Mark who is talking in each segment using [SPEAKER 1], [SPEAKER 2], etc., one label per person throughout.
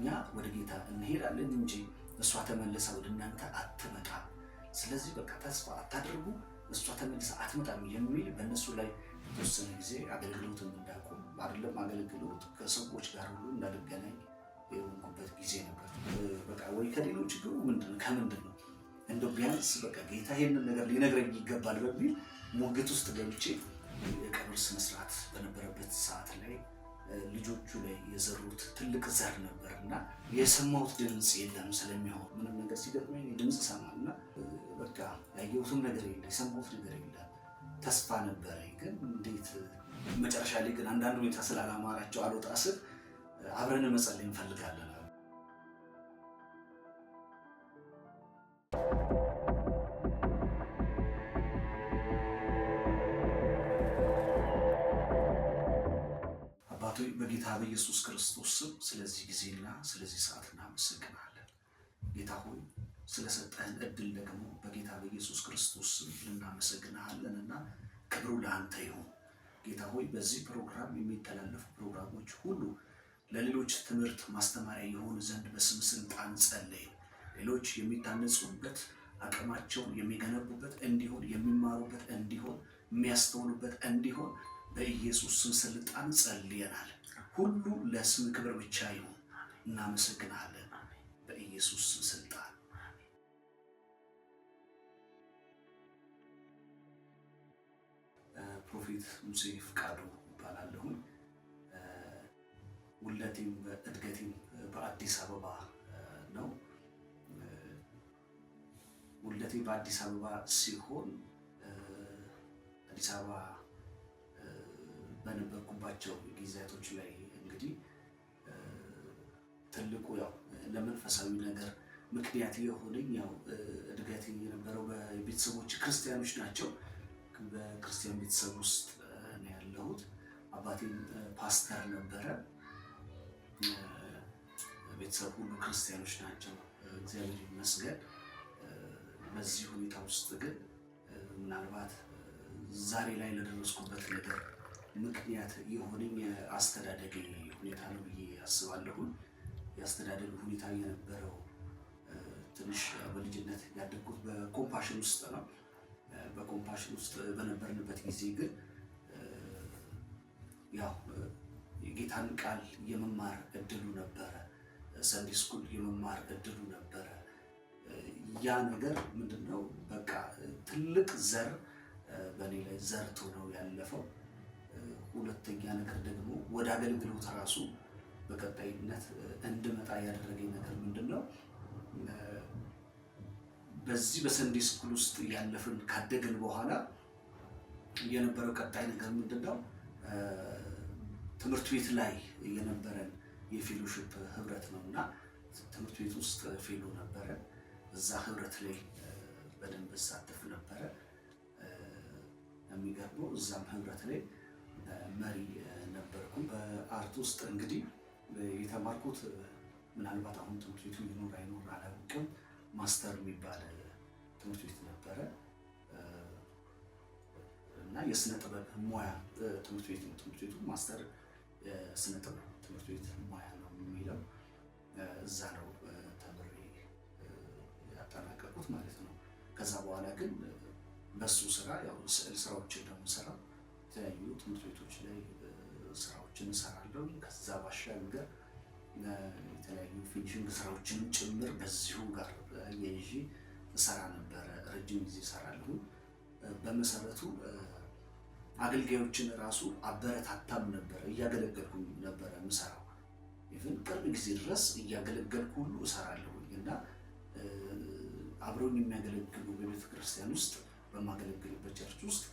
[SPEAKER 1] እኛ ወደ ጌታ እንሄዳለን እንጂ እሷ ተመልሳ ወደ እናንተ አትመጣም። ስለዚህ በቃ ተስፋ አታድርጉ፣ እሷ ተመልሳ አትመጣም የሚል በእነሱ ላይ የተወሰነ ጊዜ አገልግሎትን እንዳቆም አይደለም አገልግሎት ከሰዎች ጋር ሁሉ እንዳልገናኝ የሆንኩበት ጊዜ ነበር። በቃ ወይ ከሌሎች ችግሩ ከምንድን ነው እንደው ቢያንስ በቃ ጌታ ይሄንን ነገር ሊነግረኝ ይገባል በሚል ሙግት ውስጥ ገብቼ የቀብር ስነስርዓት በነበረበት ሰዓት ላይ ልጆቹ ላይ የዘሩት ትልቅ ዘር ነበር እና የሰማሁት ድምፅ የለም። ስለሚሆን ምንም ነገር ሲገጥመኝ ድምፅ ሰማና በቃ ያየሁትም ነገር የለ፣ የሰማሁት ነገር የለ። ተስፋ ነበረኝ ግን እንዴት መጨረሻ ላይ ግን አንዳንድ ሁኔታ ስላላማራቸው አልወጣ ስል አብረን መጸለይ እንፈልጋለን። አባቶ በጌታ በኢየሱስ ክርስቶስ ስም ስለዚህ ጊዜና ስለዚህ ሰዓት እናመሰግናለን። ጌታ ሆይ ስለሰጠህን እድል ደግሞ በጌታ በኢየሱስ ክርስቶስ ስም እናመሰግናለንና ክብሩ ለአንተ ይሁን። ጌታ ሆይ በዚህ ፕሮግራም የሚተላለፉ ፕሮግራሞች ሁሉ ለሌሎች ትምህርት ማስተማሪያ የሆኑ ዘንድ በስም ስልጣን ጸለይ። ሌሎች የሚታነጹበት አቅማቸውን የሚገነቡበት እንዲሆን፣ የሚማሩበት እንዲሆን፣ የሚያስተውሉበት እንዲሆን በኢየሱስ ስም ስልጣን ጸልየናል። ሁሉ ለስም ክብር ብቻ ይሁን። እናመሰግናለን በኢየሱስ ስም ስልጣን። ፕሮፌት ሙሴ ፍቃዱ እባላለሁ። ውለቴም እድገቴም በአዲስ አበባ ነው። ውለቴ በአዲስ አበባ ሲሆን አዲስ አበባ በነበርኩባቸው ጊዜያቶች ላይ እንግዲህ ትልቁ ያው ለመንፈሳዊ ነገር ምክንያት የሆነኝ ያው እድገቴ የነበረው በቤተሰቦች ክርስቲያኖች ናቸው። በክርስቲያን ቤተሰብ ውስጥ ነው ያለሁት። አባቴም ፓስተር ነበረ። ቤተሰብ ሁሉ ክርስቲያኖች ናቸው፣ እግዚአብሔር ይመስገን። በዚህ ሁኔታ ውስጥ ግን ምናልባት ዛሬ ላይ ለደረስኩበት ነገር ምክንያት የሆነኝ የአስተዳደግ ሁኔታ ነው ብዬ አስባለሁ። የአስተዳደግ ሁኔታ የነበረው ትንሽ በልጅነት ያደግኩት በኮምፓሽን ውስጥ ነው። በኮምፓሽን ውስጥ በነበርንበት ጊዜ ግን ያው የጌታን ቃል የመማር እድሉ ነበረ። ሰንዴ ስኩል የመማር እድሉ ነበረ። ያ ነገር ምንድነው በቃ ትልቅ ዘር በእኔ ላይ ዘርቶ ነው ያለፈው። ሁለተኛ ነገር ደግሞ ወደ አገልግሎት ራሱ በቀጣይነት እንድመጣ ያደረገኝ ነገር ምንድነው በዚህ በሰንዴ ስኩል ውስጥ ያለፍን ካደግን በኋላ የነበረው ቀጣይ ነገር ምንድነው ትምህርት ቤት ላይ የነበረን የፌሎሺፕ ህብረት ነውና ትምህርት ቤት ውስጥ ፌሎ ነበረ። እዛ ህብረት ላይ በደንብ ሳተፍ ነበረ። የሚገርመው እዛም ህብረት ላይ መሪ ነበርኩ። በአርት ውስጥ እንግዲህ የተማርኩት ምናልባት አሁን ትምህርት ቤቱ ይኖር አይኖር አላውቅም፣ ማስተር የሚባል ትምህርት ቤት ነበረ እና የስነ ጥበብ ሙያ ትምህርት ቤት ነው። ትምህርት ቤቱ ማስተር የስነ ጥበብ ትምህርት ቤት ሙያ ነው የሚለው። እዛ ነው ተምሬ ያጠናቀቁት ማለት ነው። ከዛ በኋላ ግን በሱ ስራ ያው ስዕል ስራዎችን ደግሞ ሰራ፣ የተለያዩ ትምህርት ቤቶች ላይ ስራዎችን እሰራለሁ። ከዛ ባሻገር የተለያዩ ፊኒሽንግ ስራዎችን ጭምር በዚሁ ጋር የይዤ እሰራ ነበረ። ረጅም ጊዜ እሰራለሁ። በመሰረቱ አገልጋዮችን ራሱ አበረታታም ነበረ፣ እያገለገልኩኝ ነበረ የምሰራው። ኢቭን ቅርብ ጊዜ ድረስ እያገለገልኩ ሁሉ እሰራለሁኝ እና አብረውኝ የሚያገለግሉ በቤተ ክርስቲያን ውስጥ በማገለግልበት ቸርች ውስጥ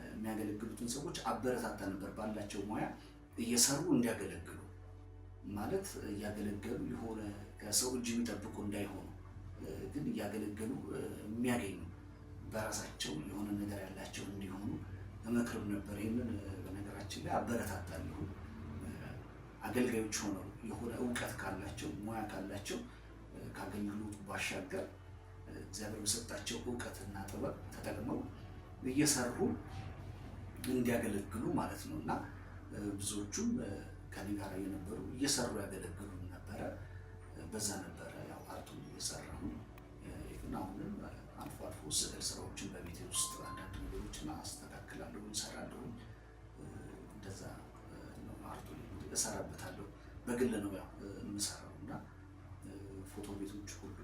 [SPEAKER 1] የሚያገለግሉትን ሰዎች አበረታታ ነበር። ባላቸው ሙያ እየሰሩ እንዲያገለግሉ ማለት እያገለገሉ የሆነ ከሰው እጅ የሚጠብቁ እንዳይሆኑ ግን እያገለገሉ የሚያገኙ በራሳቸው የሆነ ነገር ያላቸው እንዲሆኑ እመክርም ነበር። ይህንን በነገራችን ላይ አበረታታለሁ። አገልጋዮች ሆነው የሆነ እውቀት ካላቸው ሙያ ካላቸው ከአገልግሎቱ ባሻገር እግዚአብሔር በሰጣቸው እውቀትና ጥበብ ተጠቅመው እየሰሩ እንዲያገለግሉ ማለት ነው እና ብዙዎቹም ከኔ ጋር የነበሩ እየሰሩ ያገለግሉ ነበረ። በዛ ነበረ ያው አርቱን እየሰራሁ እና አሁንም አልፎ አልፎ ስዕል ስራዎችን በቤቴ ውስጥ አንዳንድ ነገሮችን አስተካክላለሁ፣ እሰራለሁ። እንደዛ ነው አርቱን እሰራበታለሁ። በግል ነው ያው የምሰራው እና ፎቶ ቤቶች ሁሉ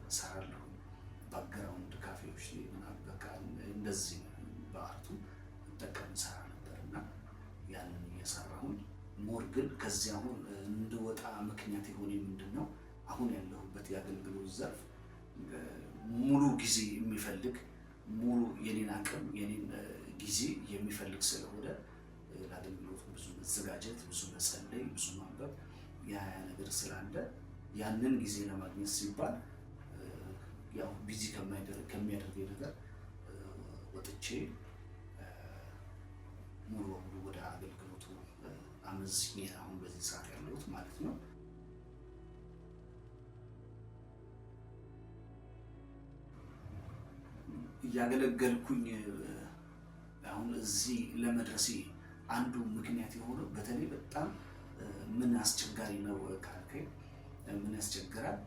[SPEAKER 1] እሰራለሁ። ባክግራውንድ ካፌዎች ምናምን በቃ እንደዚህ በአርቱ እጠቀም እሰራ ነበር እና ያንን እየሰራሁኝ ሞር ግን ከዚህ አሁን እንድወጣ ምክንያት የሆነ ምንድነው አሁን ያለሁበት የአገልግሎት ዘርፍ ሙሉ ጊዜ የሚፈልግ ሙሉ የኔን አቅም የኔን ጊዜ የሚፈልግ ስለሆነ ለአገልግሎት ብዙ መዘጋጀት፣ ብዙ መጸለይ፣ ብዙ ማንበብ ያ ነገር ስላለ ያንን ጊዜ ለማግኘት ሲባል ያው ቢዚ ከሚያደርገኝ ነገር ወጥቼ ሙሉ በሙሉ ወደ አገልግሎቱ አመዝኜ አሁን በዚህ ሰዓት ያለሁት ማለት ነው። እያገለገልኩኝ አሁን እዚህ ለመድረሴ አንዱ ምክንያት የሆነው በተለይ በጣም ምን አስቸጋሪ ነው ካልከኝ ምን ያስቸግራል?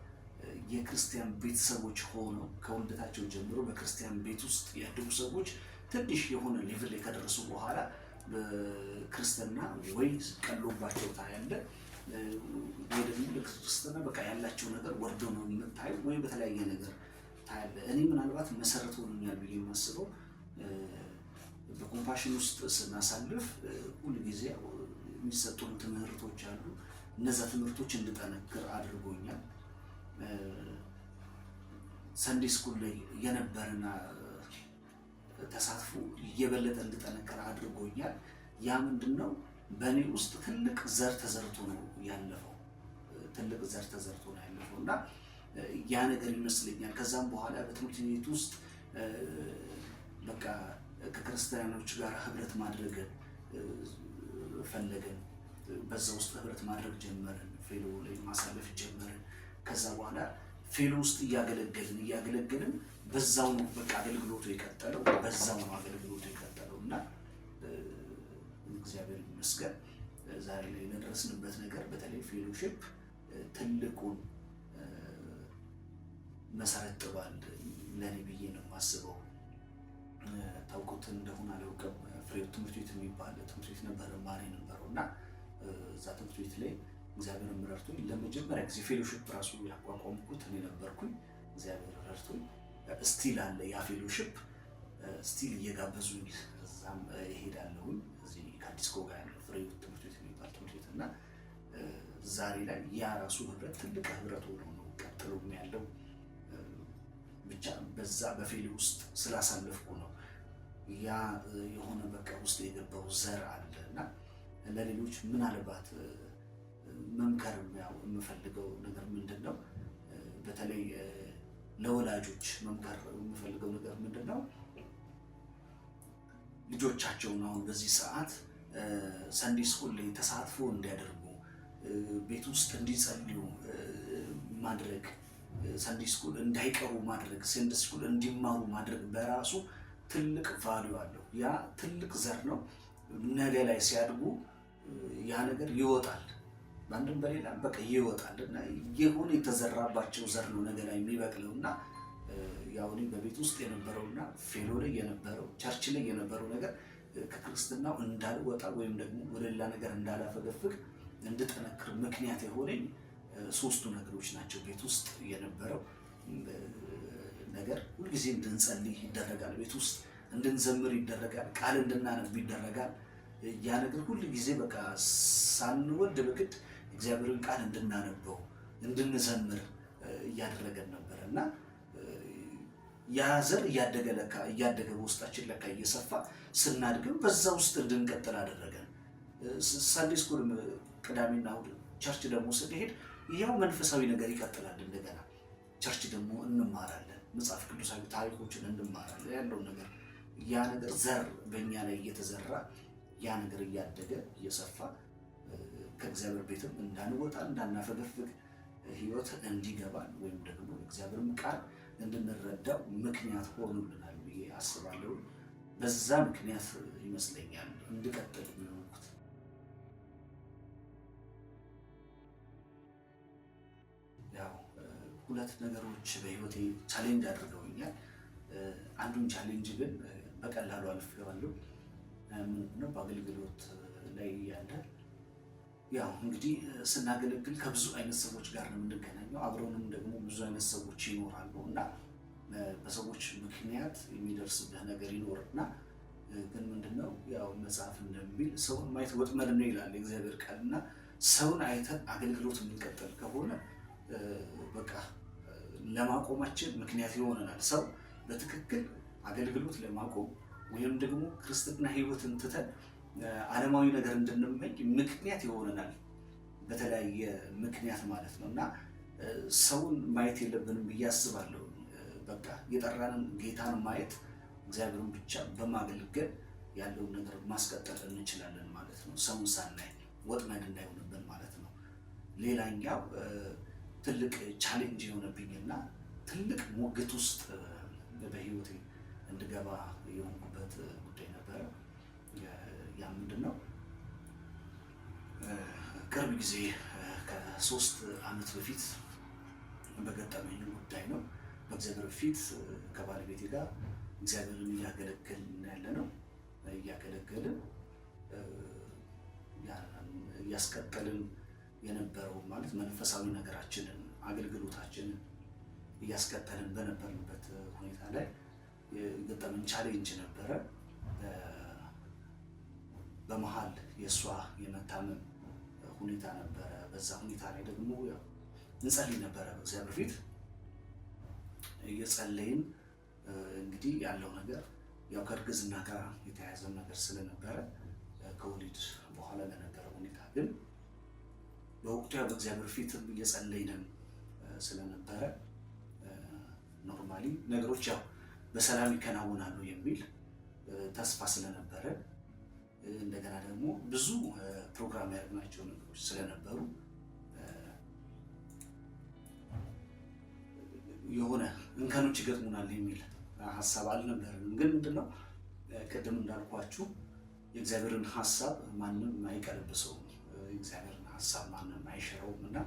[SPEAKER 1] የክርስቲያን ቤተሰቦች ሆነው ከወልደታቸው ጀምሮ በክርስቲያን ቤት ውስጥ ያደጉ ሰዎች ትንሽ የሆነ ሌቭል ላይ ከደረሱ በኋላ ክርስትና ወይ ቀሎባቸው ታያለ ወይ ደግሞ ለክርስትና በቃ ያላቸው ነገር ወርዶ ነው የምታየው ወይ በተለያየ ነገር ታያለ። እኔ ምናልባት መሰረት ሆኖኛል ብዬ የማስበው በኮምፓሽን ውስጥ ስናሳልፍ ሁሉ ጊዜ የሚሰጡን ትምህርቶች አሉ። እነዛ ትምህርቶች እንድጠነክር አድርጎኛል። ሰንዴ ስኩል ላይ የነበረና ተሳትፎ የበለጠ እንድጠነክር አድርጎኛል። ያ ምንድነው በእኔ ውስጥ ትልቅ ዘር ተዘርቶ ነው ያለፈው። ትልቅ ዘር ተዘርቶ ነው ያለፈው እና ያ ነገር ይመስለኛል። ከዛም በኋላ በትምህርት ቤት ውስጥ በቃ ከክርስቲያኖች ጋር ህብረት ማድረግን ፈለገን። በዛ ውስጥ ህብረት ማድረግ ጀመርን። ፌሎ ላይ ማሳለፍ ጀመርን። ከዛ በኋላ ፌሎ ውስጥ እያገለገልን በዛው ነው በቃ አገልግሎቱ የቀጠለው። በዛው ነው አገልግሎቱ የቀጠለው እና እግዚአብሔር ይመስገን ዛሬ ላይ ለደረስንበት ነገር በተለይ ፌሎሺፕ ትልቁን መሰረት ጥሏል ለኔ ብዬ ነው የማስበው። ታውቁት እንደሆነ አላውቅም። ፍሬው ትምህርት ቤት የሚባል ትምህርት ቤት ነበር ማሪ ነበረው እና እዛ ትምህርት ቤት ላይ እግዚአብሔር ረድቶኝ ለመጀመሪያ ጊዜ ፌሎሺፕ ራሱ ያቋቋምኩት እኔ ነበርኩኝ። እግዚአብሔር ረድቶኝ ስቲል አለ ያ ፌሎሺፕ ስቲል እየጋበዙኝ እዛም እሄዳለሁኝ። እዚህ ከአዲስኮ ጋር ያለው ፍሬው ትምህርት ቤት የሚባል ትምህርት ቤት እና ዛሬ ላይ ያ ራሱ ህብረት ትልቅ ህብረት ሆኖ ነው ቀጥሎ ያለው። ብቻ በዛ በፌሎ ውስጥ ስላሳለፍኩ ነው ያ የሆነ በቃ ውስጥ የገባው ዘር አለ እና ለሌሎች ምናልባት መምከር ያው የምፈልገው ነገር ምንድነው በተለይ ለወላጆች መምከር የምፈልገው ነገር ምንድነው ልጆቻቸውን አሁን በዚህ ሰዓት ሰንዴ ስኩል ላይ ተሳትፎ እንዲያደርጉ ቤት ውስጥ እንዲጸልዩ ማድረግ፣ ሰንዴ ስኩል እንዳይቀሩ ማድረግ፣ ሰንዴ ስኩል እንዲማሩ ማድረግ በራሱ ትልቅ ቫልዩ አለው። ያ ትልቅ ዘር ነው። ነገ ላይ ሲያድጉ ያ ነገር ይወጣል፣ በአንድም በሌላ በቃ ይወጣል እና የሆነ የተዘራባቸው ዘር ነው ነገ ላይ የሚበቅለው እና ያው እኔ በቤት ውስጥ የነበረውና ፌሎ ላይ የነበረው ቸርች ላይ የነበረው ነገር ከክርስትናው እንዳልወጣ ወይም ደግሞ ወደ ሌላ ነገር እንዳላፈገፍግ እንድጠነክር ምክንያት የሆነኝ ሶስቱ ነገሮች ናቸው። ቤት ውስጥ የነበረው ነገር ሁልጊዜ እንድንጸልይ ይደረጋል፣ ቤት ውስጥ እንድንዘምር ይደረጋል፣ ቃል እንድናነብ ይደረጋል። ያ ነገር ሁልጊዜ በቃ ሳንወድ በግድ እግዚአብሔርን ቃል እንድናነበው እንድንዘምር እያደረገን ነበር እና ያ ዘር እያደገ በውስጣችን ለካ እየሰፋ ስናድግም በዛ ውስጥ እንድንቀጥል አደረገን። ሰንዴ ስኩል ቅዳሜና እሑድ ቸርች ደግሞ ስንሄድ ያው መንፈሳዊ ነገር ይቀጥላል። እንደገና ቸርች ደግሞ እንማራለን፣ መጽሐፍ ቅዱሳዊ ታሪኮችን እንማራለን። ያለው ነገር ያ ነገር ዘር በእኛ ላይ እየተዘራ ያ ነገር እያደገ እየሰፋ ከእግዚአብሔር ቤትም እንዳንወጣ እንዳናፈገፍግ ህይወት እንዲገባል ወይም ደግሞ እግዚአብሔርም ቃል እንድንረዳው ምክንያት ሆኖልናል ብዬ አስባለሁ። በዛ ምክንያት ይመስለኛል እንድቀጥል የሚሆንኩት። ሁለት ነገሮች በህይወቴ ቻሌንጅ አድርገውኛል። አንዱን ቻሌንጅ ግን በቀላሉ አልፌዋለሁ። ምንድነው? በአገልግሎት ላይ ያለ ያው እንግዲህ ስናገለግል ከብዙ አይነት ሰዎች ጋር ነው የምንገናኘው። አብረውንም ደግሞ ብዙ አይነት ሰዎች ይኖራሉ እና በሰዎች ምክንያት የሚደርስብህ ነገር ይኖርና ግን ምንድነው ያው መጽሐፍ እንደሚል ሰውን ማየት ወጥመድ ነው ይላል የእግዚአብሔር ቃል። እና ሰውን አይተን አገልግሎት የምንቀጥል ከሆነ በቃ ለማቆማችን ምክንያት ይሆነናል። ሰው በትክክል አገልግሎት ለማቆም ወይም ደግሞ ክርስትና ህይወትን ትተን ዓለማዊ ነገር እንድንመኝ ምክንያት ይሆነናል፣ በተለያየ ምክንያት ማለት ነው። እና ሰውን ማየት የለብንም ብዬ አስባለሁ። በቃ የጠራንን ጌታን ማየት እግዚአብሔርን ብቻ በማገልገል ያለውን ነገር ማስቀጠል እንችላለን ማለት ነው። ሰውን ሳናይ ወጥመድ እንዳይሆንብን ማለት ነው። ሌላኛው ትልቅ ቻሌንጅ የሆነብኝና ትልቅ ሙግት ውስጥ በህይወቴ እንድገባ የሆንኩበት ጉዳይ ነበረ። ያ ምንድነው? ቅርብ ጊዜ ከ3 ዓመት በፊት በገጠመኝ ጉዳይ ነው። በእግዚአብሔር ፊት ከባለቤቴ ጋር እግዚአብሔርን እያገለገልን ያለ ነው። እያገለገልን እያስቀጠልን የነበረው ማለት መንፈሳዊ ነገራችንን አገልግሎታችንን እያስቀጠልን በነበርንበት ሁኔታ ላይ የገጠመን ቻሌንጅ ነበረ። በመሃል የእሷ የመታመም ሁኔታ ነበረ። በዛ ሁኔታ ላይ ደግሞ ያው እንጸልይ ነበረ በእግዚአብሔር ፊት እየጸለይን እንግዲህ ያለው ነገር ያው ከእርግዝና ጋር የተያያዘ ነገር ስለነበረ ከወሊድ በኋላ ለነበረ ሁኔታ ግን በወቅቱ ያው በእግዚአብሔር ፊት እየጸለይን ስለነበረ ኖርማሊ ነገሮች ያው በሰላም ይከናወናሉ የሚል ተስፋ ስለነበረ እንደገና ደግሞ ብዙ ፕሮግራም ያደረግናቸው ነገሮች ስለነበሩ የሆነ እንከኖች ይገጥሙናል የሚል ሀሳብ አልነበረንም። ግን ምንድነው ቅድም እንዳልኳችሁ የእግዚአብሔርን ሀሳብ ማንም አይቀለብሰውም፣ የእግዚአብሔርን ሀሳብ ማንም አይሽረውም። እና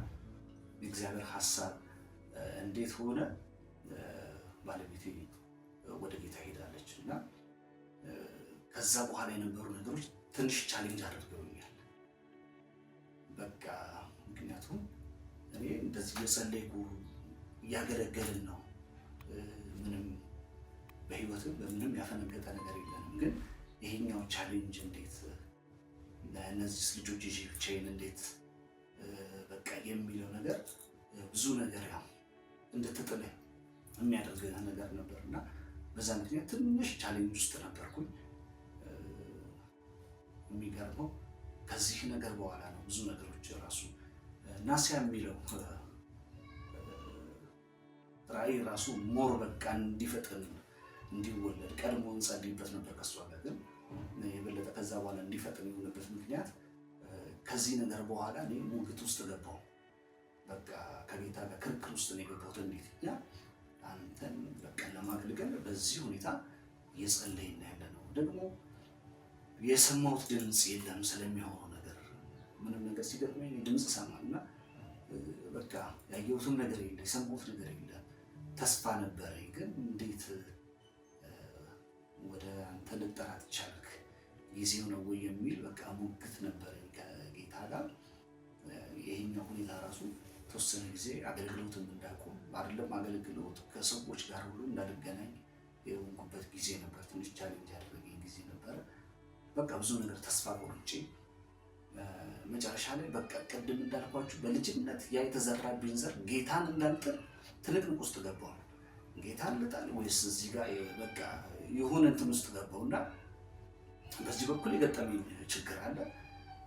[SPEAKER 1] የእግዚአብሔር ሀሳብ እንዴት ሆነ? ባለቤቴ ወደ ጌታ ሄዳለች እና ከዛ በኋላ የነበሩ ነገሮች ትንሽ ቻሌንጅ አድርገውኛል። በቃ ምክንያቱም እኔ እንደዚህ የጸለይኩ እያገለገልን ነው፣ ምንም በህይወትም በምንም ያፈነገጠ ነገር የለንም። ግን ይሄኛው ቻሌንጅ እንዴት ለእነዚህ ልጆች ይዤ ብቻዬን እንዴት በቃ የሚለው ነገር ብዙ ነገር ያው እንድትጥል የሚያደርግ ነገር ነበር እና በዛ ምክንያት ትንሽ ቻሌንጅ ውስጥ ነበርኩኝ። የሚገርመው ከዚህ ነገር በኋላ ነው ብዙ ነገሮች ራሱ ናሲያ የሚለው ራእይ ራሱ ሞር በቃ እንዲፈጥን እንዲወለድ ቀድሞ እንጸልይበት ነበር ከሷ ጋር። ግን የበለጠ ከዛ በኋላ እንዲፈጥን የሆነበት ምክንያት ከዚህ ነገር በኋላ እኔ ሙግት ውስጥ ገባሁ። በቃ ከጌታ ጋር ክርክር ውስጥ ነው የገባሁት። እንዴት እኛ አንተን በቃ ለማገልገል በዚህ ሁኔታ እየጸለይን ያለ ነው፣ ደግሞ የሰማሁት ድምፅ የለም ስለሚሆነው ነገር። ምንም ነገር ሲገጥመኝ ድምፅ ሰማና በቃ ያየሁትም ነገር የለ፣ የሰማሁት ነገር የለ። ተስፋ ነበረኝ፣ ግን እንዴት ወደ አንተ ልጠራት ቻልክ? ጊዜው ነው ወይ የሚል በቃ ሙግት ነበረኝ ከጌታ ጋር። ይሄኛው ሁኔታ ራሱ ተወሰነ ጊዜ አገልግሎትም እንዳቆም አይደለም አገልግሎት ከሰዎች ጋር ሁሉ እንዳልገናኝ የሆንኩበት ጊዜ ነበር። ትንሽ ቻሌንጅ ያደረገኝ ጊዜ ነበር። በቃ ብዙ ነገር ተስፋ ቆርጬ መጨረሻ ላይ በቃ ቅድም እንዳልኳችሁ በልጅነት ያ የተዘራብኝ ዘር ጌታን እንዳልጥል ትንቅንቅ ውስጥ ገባሁ። ጌታን ልጣል ወይስ እዚህ ጋር በቃ የሆነ እንትን ውስጥ ገባሁና በዚህ በኩል የገጠመኝ ችግር አለ፣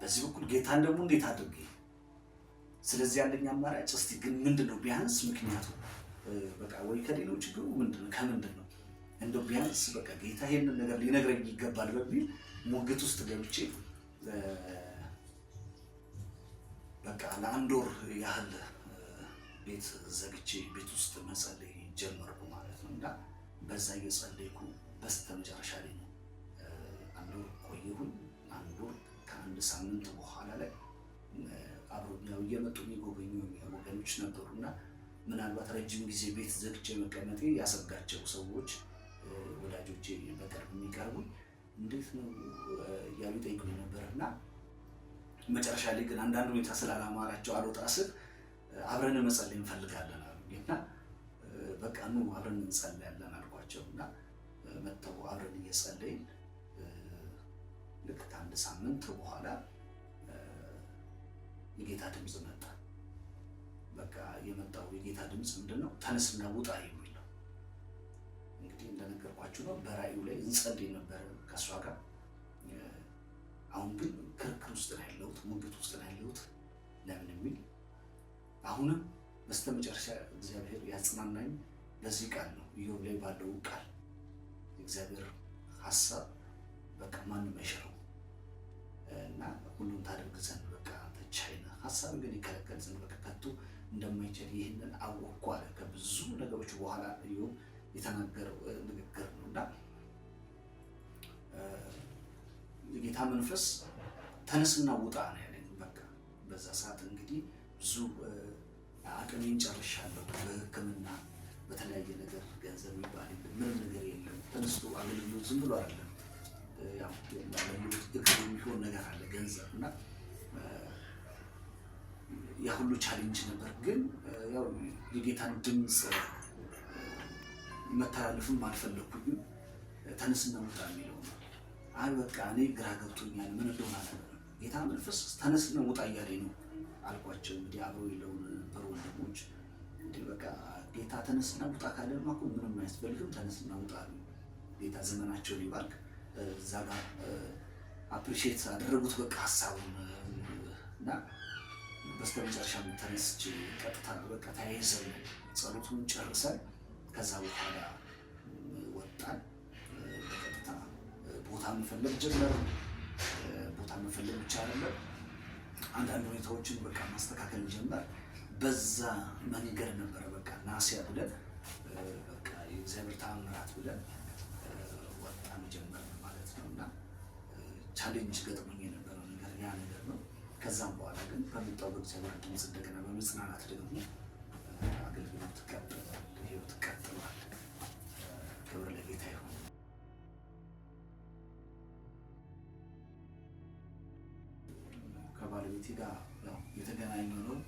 [SPEAKER 1] በዚህ በኩል ጌታን ደግሞ እንዴት አድርጌ። ስለዚህ ያለኝ አማራጭ እስቲ ግን ምንድነው ቢያንስ ምክንያቱ በቃ ወይ ከሌላው ችግሩ ምንድነው ከምንድነው እንደው ቢያንስ በቃ ጌታ ይሄንን ነገር ሊነግረኝ ይገባል በሚል ሙግት ውስጥ ገብቼ በቃ ለአንድ ወር ያህል ቤት ዘግቼ ቤት ውስጥ መጸለይ ጀመርኩ ማለት ነው። እና በዛ እየጸለይኩ በስተመጨረሻ ላይ ነው አንድ ወር ቆየሁኝ። አንድ ወር ከአንድ ሳምንት በኋላ ላይ አብሮኛው እየመጡ የሚጎበኙ ወገኖች ነበሩና ምናልባት ረጅም ጊዜ ቤት ዘግቼ መቀመጤ ያሰጋቸው ሰዎች ወዳጆቼ በቅርብ የሚቀርቡኝ እንዴት ነው እያሉ ይጠይቁኝ ነበር እና መጨረሻ ላይ ግን አንዳንድ ሁኔታ ስላላማራቸው አልወጣ ስል አብረን መጸለይ እንፈልጋለን አሉኝ እና በቃ ኑ አብረን እንጸልያለን አልኳቸው እና መጥተው አብረን እየጸለይን ልክ ከአንድ ሳምንት በኋላ የጌታ ድምፅ መጣ። በቃ የመጣው የጌታ ድምፅ ምንድነው? ተነስና ውጣ የሚል ነው። እንግዲህ እንደነገርኳችሁ ነው። በራእዩ ላይ እንጸልይ ነበር ከእሷ ጋር። አሁን ግን ክርክር ውስጥ ነው ያለሁት፣ ሙግት ውስጥ ነው ያለሁት። ለምን የሚል አሁንም በስተመጨረሻ እግዚአብሔር ያጽናናኝ በዚህ ቃል ነው። ኢዮብ ላይ ባለው ቃል የእግዚአብሔር ሐሳብ በቃ ማንም አይሽረው እና ሁሉን ታደርግ ዘንድ በቃ ተቻይና ሐሳብ ግን ይከለከል ዘንድ በቃ ከቶ እንደማይችል ይህንን አወቅኩ አለ። ከብዙ ነገሮች በኋላ ኢዮብ የተናገረው ንግግር ነው እና የጌታ መንፈስ ተነስና ውጣ ነው ያለኝ። በቃ በዛ ሰዓት እንግዲህ ብዙ አቅሜን ጨርሻለሁ። በሕክምና በተለያየ ነገር ገንዘብ የሚባል ምንም ነገር የለም። ተነስቶ አገልግሎት ዝም ብሎ አይደለም። ያው ለአገልግሎት እግር የሚሆን ነገር አለ፣ ገንዘብ እና ያ ሁሉ ቻሌንጅ ነበር። ግን ያው የጌታን ድምፅ መተላለፍም አልፈለኩኝም። ተነስና ውጣ የሚለው ነው። አይ በቃ እኔ ግራ ገብቶኛል፣ ምን እንደሆነ አላውቅም። ጌታ መንፈስ ተነስና ውጣ እያለኝ ነው አልኳቸው። እንግዲህ አብረው የለውን ነበሩ ወንድሞች። እንግዲህ በቃ ጌታ ተነስና ውጣ ካለማ እኮ ምንም አያስፈልግም፣ ተነስና ውጣ አሉ። ጌታ ዘመናቸውን ይባርክ። እዛ ጋር አፕሪሼት አደረጉት በቃ ሀሳቡን እና በስተመጨረሻ ተነስቼ ቀጥታ በቃ ተያይዘን ጸሎቱን ጨርሰን ከዛ በኋላ ወጣን። በቀጥታ ቦታ መፈለግ ጀመር። ቦታ መፈለግ ብቻ አይደለም፣ አንዳንድ ሁኔታዎችን በቃ ማስተካከል ጀመር። በዛ መንገድ ነበረ በቃ ናሲያ ብለን በቃ የእግዚአብሔር ተአምራት ብለን ወጣን ጀመር ማለት ነው እና ቻሌንጅ ገጥሞኝ የነበረው ነገር ያ ነገር ነው። ከዛም በኋላ ግን በመጣው በእግዚአብሔር ድምፅ እንደገና በመጽናናት ደግሞ አገልግሎት ቀጥሏል፣ ህይወት ቀጥሏል። ክብር ለጌታ ይሁን። ከባለቤቴ ጋር ያው የተገናኘው ነው።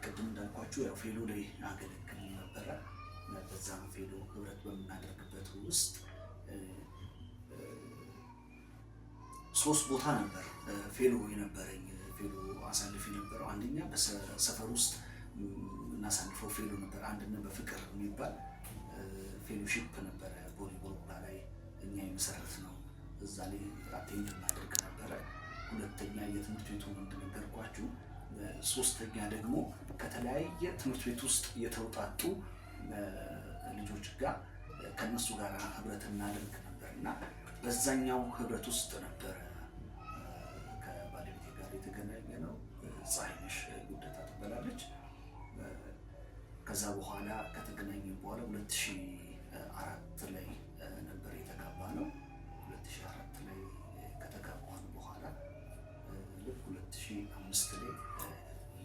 [SPEAKER 1] ቅድም እንዳልኳችሁ ያው ፌሎ ላይ አገለግል ነበረ። በዛም ፌሎ ህብረት በምናደርግበት ውስጥ 3 ቦታ ነበር ፌሎ የነበረኝ። ፌሎ አሳልፍ የነበረው አንደኛ በሰፈር ውስጥ እናሳልፈው ፌሎ ነበር። አንደኛ በፍቅር የሚባል ፌሎሺፕ ነበረ ቦሌ ቦርባ ላይ እኛ የመሰረት ነው። እዛ ላይ አቴንድ እናደርግ ነበረ። ሁለተኛ የትምህርት ቤቱ እንደነገርኳችሁ። ሶስተኛ ደግሞ ከተለያየ ትምህርት ቤት ውስጥ የተውጣጡ ልጆች ጋር ከነሱ ጋር ህብረት እናደርግ ነበር እና በዛኛው ህብረት ውስጥ ነበረ ከባለቤቴ ጋር የተገናኘ ነው። ፀሐይነሽ ጉደታ ትባላለች። ከዛ በኋላ ከተገናኘ በኋላ 2004 ላይ ነበር የተጋባ ነው። 2004 ላይ ከተጋባን በኋላ ልክ 2005 ላይ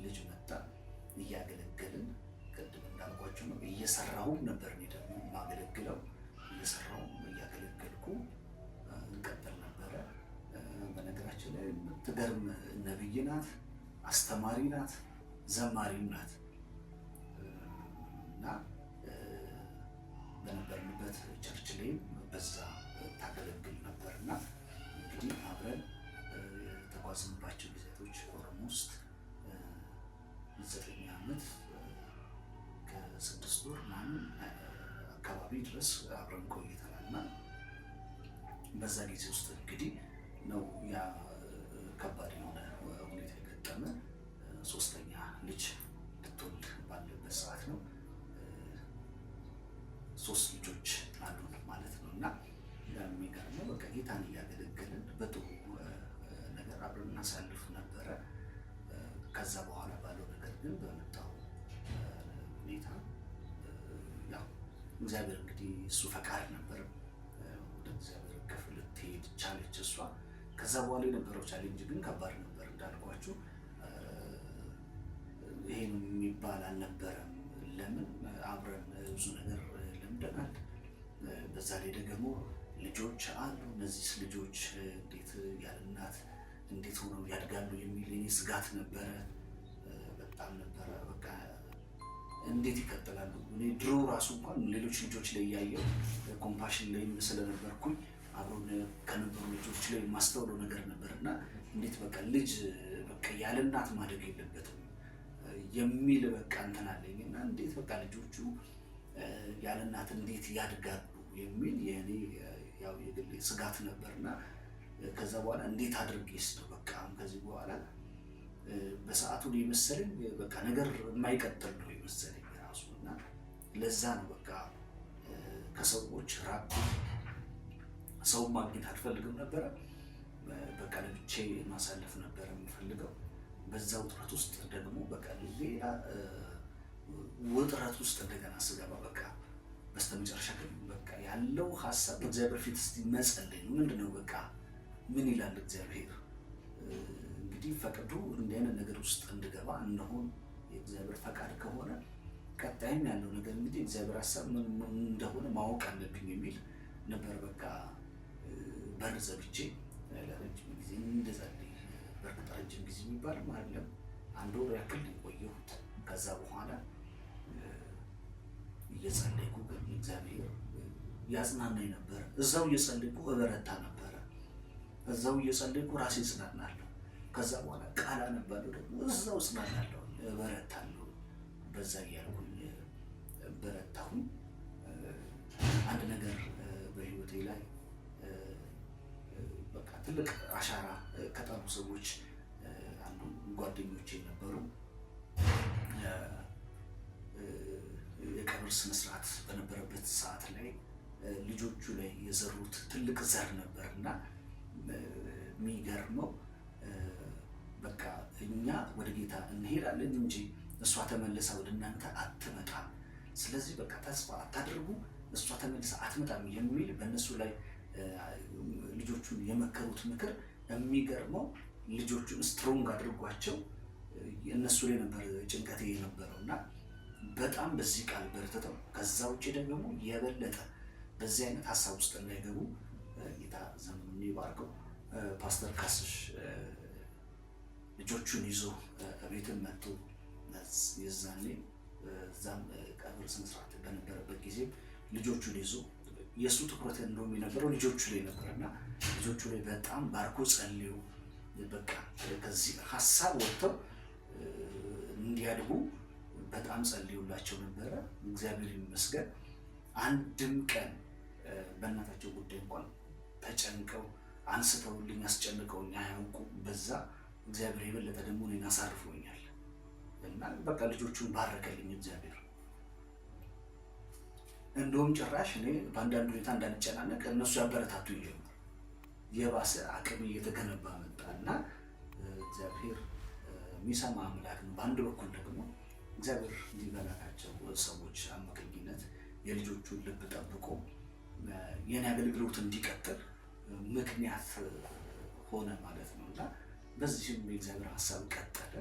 [SPEAKER 1] ልጅ መጣ። እያገለገልን ቅድም እንዳልኳቸው ነው እየሰራሁም ነበር እኔ ደግሞ የማገለግለው። እየሰራሁም እያገለገልኩ እንቀጥል ነበረ። በነገራችን ላይ የምትገርም ነብይ ናት፣ አስተማሪ ናት፣ ዘማሪም ናት እና በነበርንበት ቸርች ላይም በዛ ታገለግል ነበር እና እንግዲህ አብረን የተጓዝንባቸው ጊዜቶች ኦልሞስት 9 ዓመት ከ6 ወር ምናምን አካባቢ ድረስ አብረን ቆይተናል እና በዛ ጊዜ ውስጥ እንግዲህ ነው ያ ከባድ የሆነ ሁኔታ የገጠመ። 3ኛ ልጅ ልትወልድ ባለበት ሰዓት ነው። 3 ልጆች አሉን ማለት ነው እና የሚገርመው በቃ ጌታን እያገለገልን በጥሩ ነገር አብረን እናሳልፍ ነበረ። ከዛ በኋላ ባለው ነገር ግን በመጣው ሁኔታ ያው እግዚአብሔር እንግዲህ እሱ ፈቃድ ነበር ወደ እግዚአብሔር ክፍል ልትሄድ ቻለች እሷ። ከዛ በኋላ የነበረው ቻሌንጅ ግን ከባድ ነበር እንዳልኳችሁ። ይሄን የሚባል አልነበረም። ለምን አብረን ብዙ ነገር ለምደናል። በዛ ላይ ደግሞ ልጆች አሉ። እነዚህ ልጆች እንዴት ያለ እናት እንዴት ሆነው ያድጋሉ የሚል እኔ ስጋት ነበረ፣ በጣም ነበረ። በቃ እንዴት ይቀጥላሉ? እኔ ድሮ ራሱ እንኳን ሌሎች ልጆች ላይ እያየሁ ኮምፓሽን ላይ ስለነበርኩኝ አብሮን ከነበሩ ልጆች ላይ የማስተውለው ነገር ነበር እና እንዴት በቃ ልጅ በቃ ያለ እናት ማደግ የለበትም የሚል በቃ እንትን አለኝ እና እንዴት በቃ ልጆቹ ያለ እናት እንዴት ያድጋሉ የሚል የኔ ያው የግል ስጋት ነበርና ከዛ በኋላ እንዴት አድርጌስ ነው በቃ ከዚህ በኋላ በሰዓቱ ላይ መሰለኝ በቃ ነገር የማይቀጥል ነው የመሰለኝ ራሱ እና ለዛ ነው በቃ ከሰዎች ራቅ ሰው ማግኘት አልፈልግም ነበር። በቃ ለብቻዬ ማሳለፍ ነበር የምፈልገው። በዛ ውጥረት ውስጥ ደግሞ በቃ ሌላ ውጥረት ውስጥ እንደገና ስገባ በቃ በስተመጨረሻ ግን በቃ ያለው ሀሳብ በእግዚአብሔር ፊት እስቲ መጸለይ ነው። ምንድነው በቃ ምን ይላል እግዚአብሔር እንግዲህ ፈቅዶ እንዲህ አይነት ነገር ውስጥ እንድገባ እንደሆነ የእግዚአብሔር ፈቃድ ከሆነ ቀጣይም ያለው ነገር እንግዲህ እግዚአብሔር ሀሳብ ምን እንደሆነ ማወቅ አለብኝ የሚል ነበር። በቃ በር ዘግቼ ለረጅም ጊዜ እንደጸልይ በእርግጥ ረጅም ጊዜ የሚባልም አይደለም፣ 1 ወር ያክል የቆየሁት። ከዛ በኋላ እየጸለይኩ ግን እግዚአብሔር ያጽናናኝ ነበር። እዛው እየጸለይኩ እበረታ ነበረ። እዛው እየጸለይኩ ራሴ እጽናናለሁ። ከዛ በኋላ ቃል አነባለሁ፣ ደግሞ እዛው እጽናናለሁ፣ እበረታለሁ። በዛ እያልኩኝ በረታሁኝ። አንድ ነገር በህይወቴ ላይ በቃ ትልቅ አሻራ ከጣሉ ሰዎች አንዱ ጓደኞቼ ነበሩ። የቀብር ስነስርዓት በነበረበት ሰዓት ላይ ልጆቹ ላይ የዘሩት ትልቅ ዘር ነበር እና የሚገርመው በቃ እኛ ወደ ጌታ እንሄዳለን እንጂ እሷ ተመልሳ ወደ እናንተ አትመጣም። ስለዚህ በቃ ተስፋ አታድርጉ፣ እሷ ተመልሳ አትመጣም የሚል በእነሱ ላይ ልጆቹን የመከሩት ምክር የሚገርመው ልጆቹን ስትሮንግ አድርጓቸው እነሱ ላይ ነበር ጭንቀቴ የነበረው እና በጣም በዚህ ቃል በርትተው ከዛ ውጭ ደግሞ የበለጠ በዚህ አይነት ሀሳብ ውስጥ እንዳይገቡ ጌታ ዘመኑን ይባርከው። ፓስተር ካስሽ ልጆቹን ይዞ ቤትን መጥቶ የዛኔ እዛም ቀብር ስነስርዓት በነበረበት ጊዜ ልጆቹን ይዞ የእሱ ትኩረት እንደውም የነበረው ልጆቹ ላይ ነበርና ልጆቹ ላይ በጣም ባርኮ ጸልዩ፣ በቃ ከዚህ ሀሳብ ወጥተው እንዲያድጉ በጣም ጸልዩላቸው ነበረ። እግዚአብሔር ይመስገን አንድም ቀን በእናታቸው ጉዳይ እንኳን ተጨንቀው አንስተውልኝ አስጨንቀውኝ አያውቁም። በዛ እግዚአብሔር የበለጠ ደግሞ እኔን አሳርፎኛል እና በቃ ልጆቹን ባረከልኝ እግዚአብሔር። እንደውም ጭራሽ እኔ በአንዳንድ ሁኔታ እንዳንጨናነቅ እነሱ ያበረታቱ ይጀምር የባሰ አቅም እየተገነባ መጣ እና እግዚአብሔር የሚሰማ አምላክ ነው። በአንድ በኩል ደግሞ እግዚአብሔር እንዲበላካቸው ሰዎች አማካኝነት የልጆቹን ልብ ጠብቆ የኔ አገልግሎት እንዲቀጥል ምክንያት ሆነ ማለት ነው እና በዚህም የእግዚአብሔር ሀሳብ ቀጠለ።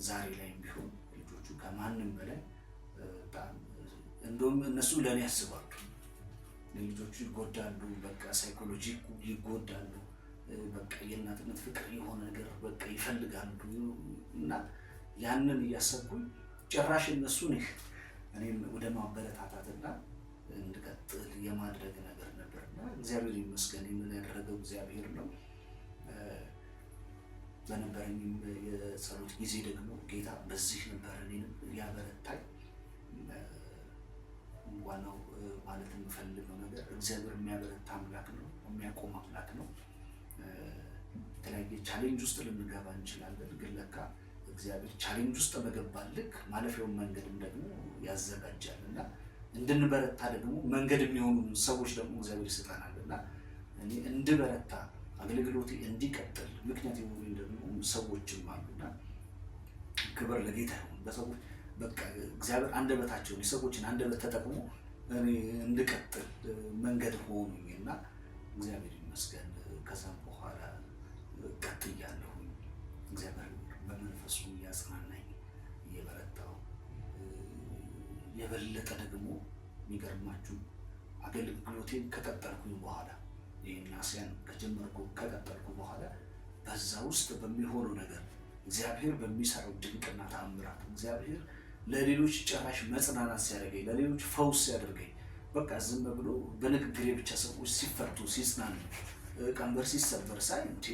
[SPEAKER 1] ዛሬ ላይም ቢሆን ልጆቹ ከማንም በላይ በጣም እንደውም እነሱ ለእኔ ያስባሉ። ልጆቹ ይጎዳሉ፣ በቃ ሳይኮሎጂ ይጎዳሉ፣ በቃ የእናትነት ፍቅር የሆነ ነገር በቃ ይፈልጋሉ እና ያንን እያሰብኩኝ ጭራሽ እነሱን እኔም ወደ ማበረታታትና እንድቀጥል የማድረግ ነገር ነበርና እግዚአብሔር ይመስገን ይህንን ያደረገው እግዚአብሔር ነው። በነበረኝም የጸሎት ጊዜ ደግሞ ጌታ በዚህ ነበር እኔንም ያበረታኝ። ዋናው ማለት የምፈልገው ነገር እግዚአብሔር የሚያበረታ አምላክ ነው፣ የሚያቆም አምላክ ነው። የተለያየ ቻሌንጅ ውስጥ ልንገባ እንችላለን፣ ግን ለካ እግዚአብሔር ቻሌንጅ ውስጥ በገባን ልክ ማለፊያውን መንገድም ደግሞ ያዘጋጃል እና እንድንበረታ ደግሞ መንገድ የሚሆኑ ሰዎች ደግሞ እግዚአብሔር ይሰጠናል እና እኔ እንድበረታ አገልግሎቴ እንዲቀጥል ምክንያት የሆኑ ደግሞ ሰዎችም አሉና ክብር ለጌታ ይሁን። በሰዎች በቃ እግዚአብሔር አንደበታቸውን የሰዎችን አንደበት ተጠቅሞ እኔ እንድቀጥል መንገድ ሆኑኝና እግዚአብሔር ይመስገን። ከዛም በኋላ ቀጥያለሁ። እግዚአብሔር በመንፈሱ እያጽናናኝ እየበረታው የበለጠ ደግሞ የሚገርማችሁ አገልግሎቴን ከቀጠልኩኝ በኋላ ይህን አስያን ከጀመርኩ ከቀጠልኩ በኋላ በዛ ውስጥ በሚሆነው ነገር እግዚአብሔር በሚሰራው ድንቅና ተአምራት እግዚአብሔር ለሌሎች ጭራሽ መጽናናት ሲያደርገኝ ለሌሎች ፈውስ ሲያደርገኝ በቃ ዝም ብሎ በንግግሬ ብቻ ሰዎች ሲፈቱ ሲጽናኑ ቀንበር ሲሰበር ሳይ እንዴ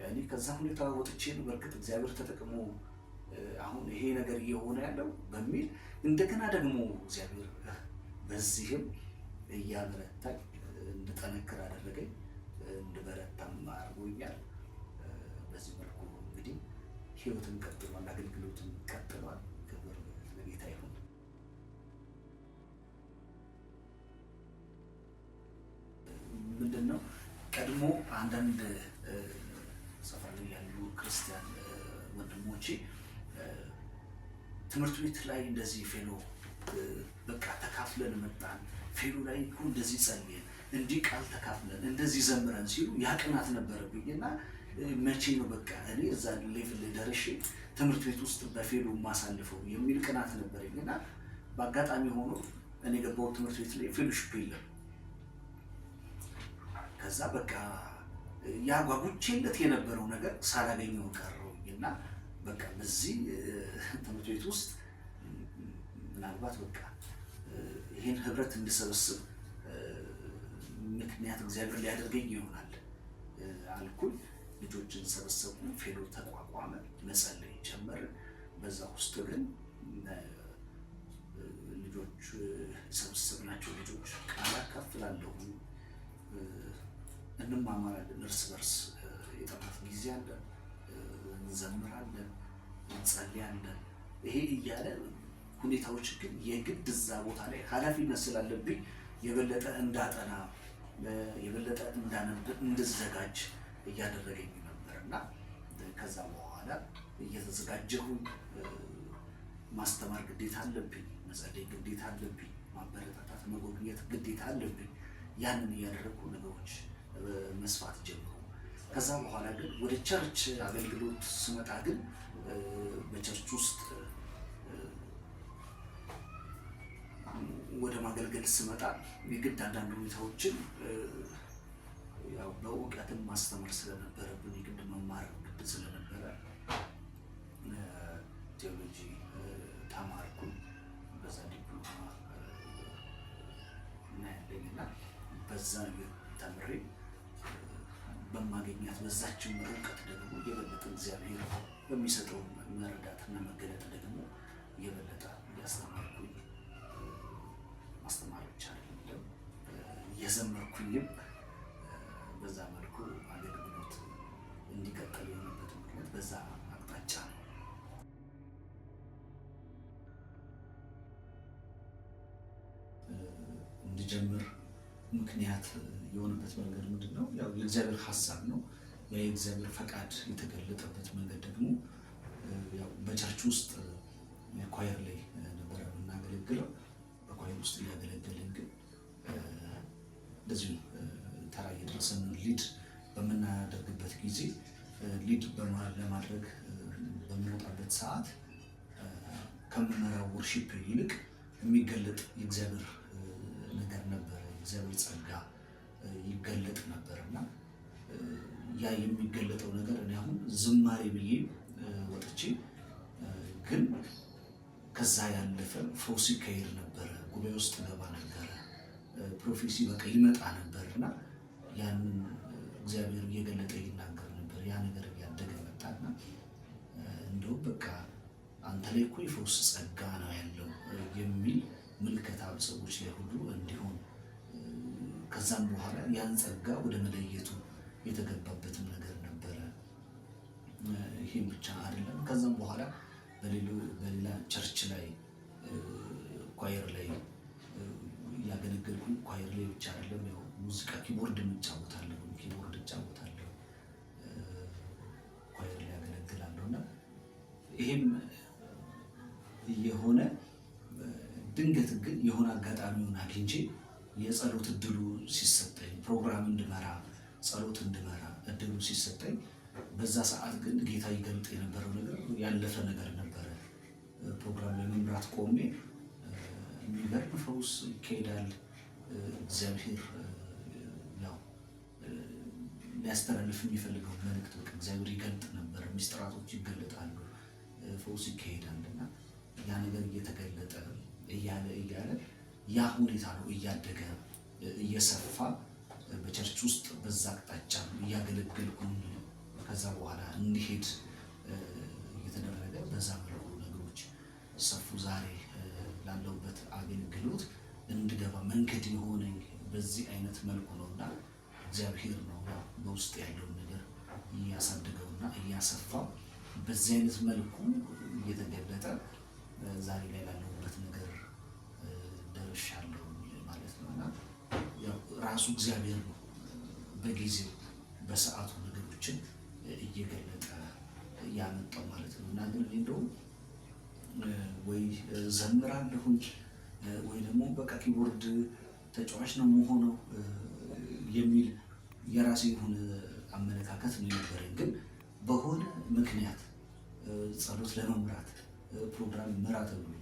[SPEAKER 1] ያኔ ከዛ ሁኔታ ወጥቼ ነው በርግጥ እግዚአብሔር ተጠቅሞ አሁን ይሄ ነገር እየሆነ ያለው በሚል እንደገና ደግሞ እግዚአብሔር በዚህም እያበረታኝ እንድጠነክር አደረገኝ፣ እንድበረታም አድርጎኛል። በዚህ መልኩ እንግዲህ ህይወትን ቀጥሏል፣ አገልግሎትን ቀጥሏል። ክብር ለጌታ ይሁን። ምንድነው ቀድሞ አንዳንድ ሰፈር ላይ ያሉ ክርስቲያን ወንድሞቼ ትምህርት ቤት ላይ እንደዚህ ፌሎ በቃ ተካፍለን መጣን፣ ፌሎ ላይ እኮ እንደዚህ ጸልየን እንዲህ ቃል ተካፍለን እንደዚህ ዘምረን ሲሉ ያቅናት ነበረብኝና መቼ ነው በቃ እኔ እዛ ሌቭል ላይ ደርሼ ትምህርት ቤት ውስጥ በፌሎ ማሳልፈው የሚል ቅናት ነበረኝና በአጋጣሚ ሆኖ እኔ ገባው ትምህርት ቤት ላይ ፌሎሺፕ የለም። ከዛ በቃ ያጓጉቼለት የነበረው ነገር ሳላገኘው ቀረውና በቃ በዚህ ትምህርት ቤት ውስጥ ምናልባት በቃ ይህን ህብረት እንድሰበስብ ምክንያት እግዚአብሔር ሊያደርገኝ ይሆናል አልኩኝ። ልጆችን ሰበሰብኩ፣ ፌሎ ተቋቋመ፣ መጸለይ ጀመርን። በዛ ውስጥ ግን ልጆች ሰበሰብናቸው ልጆች ቃል አካፍላለሁ፣ እንማማራለን፣ እርስ በርስ የጥናት ጊዜ አለን፣ እንዘምራለን፣ እንጸልያለን። ይሄ እያለ ሁኔታዎች ግን የግድ እዛ ቦታ ላይ ኃላፊነት ስላለብኝ የበለጠ እንዳጠና የበለጠ እንዳነብ እንድዘጋጅ እያደረገኝ ነበርና ከዛ በኋላ እየተዘጋጀሁ ማስተማር ግዴታ አለብኝ፣ መጸለይ ግዴታ አለብኝ፣ ማበረታታት መጎብኘት ግዴታ አለብኝ። ያንን እያደረኩ ነገሮች መስፋት ጀምሩ። ከዛ በኋላ ግን ወደ ቸርች አገልግሎት ስመጣ ግን በቸርች ውስጥ ወደ ማገልገል ስመጣ የግድ አንዳንድ ሁኔታዎችን ያው በእውቀትም ማስተማር ስለነበረብን የግድ መማር ግድ ስለነበረ ቴዎሎጂ ተማርኩ። በዛ ዲፕሎማ እናያለኝና በዛ ተምሬ በማገኛት በዛችን እውቀት ደግሞ የበለጠ እግዚአብሔር በሚሰጠው መረዳትና መገለጥ ደግሞ የበለጠ እያስተማርኩኝ ማስተማር ብቻ አይደለም እየዘመርኩኝም በዛ መልኩ አገልግሎት እንዲቀጥል የሆነበት ምክንያት በዛ አቅጣጫ ነው። እንድጀምር ምክንያት የሆነበት መንገድ ምንድን ነው? ያው የእግዚአብሔር ሀሳብ ነው። ያ የእግዚአብሔር ፈቃድ የተገለጠበት መንገድ ደግሞ ያው በቸርች ውስጥ ኳየር ላይ ነበረ የምናገለግለው። በኳየር ውስጥ እያገለገልን ግን እንደዚሁ ተራ እየደረሰን ሊድ በምናደርግበት ጊዜ ሊድ ለማድረግ በምንወጣበት ሰዓት ከምንመራው ወርሺፕ ይልቅ የሚገለጥ የእግዚአብሔር ነገር ነበረ። የእግዚአብሔር ጸጋ ይገለጥ ነበር እና ያ የሚገለጠው ነገር እኔ አሁን ዝማሬ ብዬ ወጥቼ ግን ከዛ ያለፈ ፈውስ ይካሄድ ነበረ። ጉባኤ ውስጥ ገባ ነበረ። ፕሮፌሲ በቃ ይመጣ ነበር እና ያንን እግዚአብሔር እየገለጠ ይናገር ነበር። ያ ነገር እያደገ መጣና እንደው በቃ አንተ ላይ እኮ የፈውስ ጸጋ ነው ያለው የሚል ምልከታ በሰዎች ላይ ሁሉ እንዲሆን ከዛም በኋላ ያን ጸጋ ወደ መለየቱ የተገባበትም ነገር ነበረ። ይሄም ብቻ አይደለም። ከዛም በኋላ በሌላ ቸርች ላይ ኳየር ላይ ያገለገልኩኝ። ኳየር ላይ ብቻ አይደለም፣ ያው ሙዚቃ ኪቦርድ እጫወታለሁ፣ ኳየር ላይ ያገለግላለሁ እና ይሄም የሆነ ድንገት ግን የሆነ አጋጣሚውን አግኝቼ የጸሎት እድሉ ሲሰጠኝ ፕሮግራም እንድመራ ጸሎት እንድመራ እድሉ ሲሰጠኝ በዛ ሰዓት ግን ጌታ ይገልጥ የነበረው ነገር ያለፈ ነገር ነበረ። ፕሮግራም ለመምራት ቆሜ የሚገርም ፈውስ ይካሄዳል። እግዚአብሔር ያው ሊያስተላልፍ የሚፈልገው መልእክት በቃ እግዚአብሔር ይገልጥ ነበር። ሚስጥራቶች ይገለጣሉ፣ ፈውስ ይካሄዳል እና ያ ነገር እየተገለጠ እያለ ያ ሁኔታ ነው እያደገ እየሰፋ በቸርች ውስጥ በዛ አቅጣጫ እያገለገልኩኝ ከዛ በኋላ እንዲሄድ እየተደረገ በዛ መልኩ ነገሮች ሰፉ። ዛሬ ላለሁበት አገልግሎት እንድገባ መንገድ የሆነኝ በዚህ አይነት መልኩ ነውና እግዚአብሔር ነው በውስጥ ያለውን ነገር እያሳደገውና እያሰፋው በዚህ አይነት መልኩ እየተገለጠ ዛሬ ላይ ላለሁበት ነገር ደርሻለሁ ማለት ነው። እና ያው ራሱ እግዚአብሔር ነው በጊዜው በሰዓቱ ነገሮችን እየገለጠ ያመጣው ማለት ነው። እና ግን እንደውም ወይ ዘምራለሁኝ ወይ ደግሞ በቃ ኪቦርድ ተጫዋች ነው መሆነው የሚል የራሴ የሆነ አመለካከት ነው የነበረኝ። ግን በሆነ ምክንያት ጸሎት ለመምራት ፕሮግራም ምራ ተብሎ